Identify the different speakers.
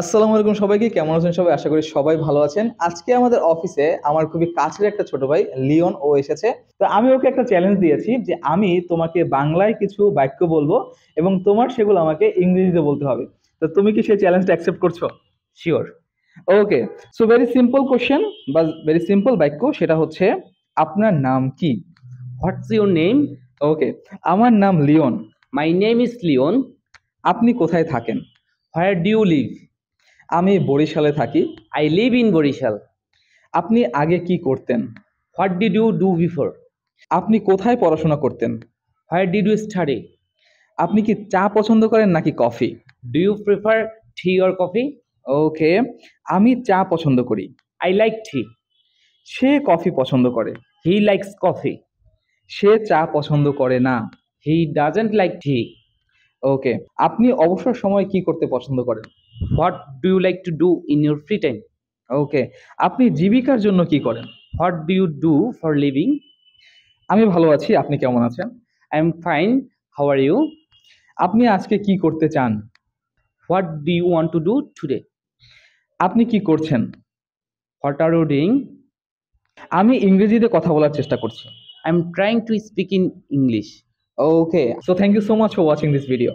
Speaker 1: আসসালামু আলাইকুম সবাইকে, কেমন আছেন সবাই? আশা করি সবাই ভালো আছেন। আজকে আমাদের অফিসে আমার খুবই কাছের একটা ছোট ভাই লিওন ও এসেছে। তো আমি ওকে একটা চ্যালেঞ্জ দিয়েছি যে আমি তোমাকে বাংলায় কিছু বাক্য বলবো এবং তোমার সেগুলো আমাকে ইংরেজিতে বলতে হবে। তো তুমি কি সেই চ্যালেঞ্জটা অ্যাকসেপ্ট করছো?
Speaker 2: Sure.
Speaker 1: Okay. So very simple question বা ভেরি সিম্পল বাক্য, সেটা হচ্ছে আপনার নাম কি?
Speaker 2: What's your name?
Speaker 1: ওকে। আমার নাম Leon.
Speaker 2: My name is Leon.
Speaker 1: আপনি কোথায় থাকেন?
Speaker 2: Where do you live?
Speaker 1: আমি বরিশালে থাকি।
Speaker 2: I live in Barisal.
Speaker 1: আপনি আগে কি করতেন?
Speaker 2: What did you do before?
Speaker 1: আপনি কোথায় পড়াশোনা করতেন?
Speaker 2: Where did you study?
Speaker 1: আপনি কি চা পছন্দ করেন নাকি coffee?
Speaker 2: Do you prefer tea or coffee?
Speaker 1: Okay. আমি চা পছন্দ করি।
Speaker 2: I like tea.
Speaker 1: সে কফি পছন্দ করে।
Speaker 2: He likes coffee.
Speaker 1: সে চা পছন্দ করে না।
Speaker 2: He doesn't like tea.
Speaker 1: Okay. আপনি অবসর সময় কি করতে পছন্দ করেন?
Speaker 2: What do you like to do in your free time?
Speaker 1: Okay. আপনি জীবিকার জন্য কি করেন?
Speaker 2: What do you do for living?
Speaker 1: আমি ভালো আছি, আপনি কেমন আছেন?
Speaker 2: I am fine. How are you?
Speaker 1: আপনি আজকে কি করতে চান?
Speaker 2: What do you want to do today?
Speaker 1: আপনি কি করছেন?
Speaker 2: What are you doing?
Speaker 1: আমি ইংরেজিতে কথা বলার চেষ্টা করছি।
Speaker 2: I am trying to speak in English.
Speaker 1: Okay, so thank you so much for watching this video.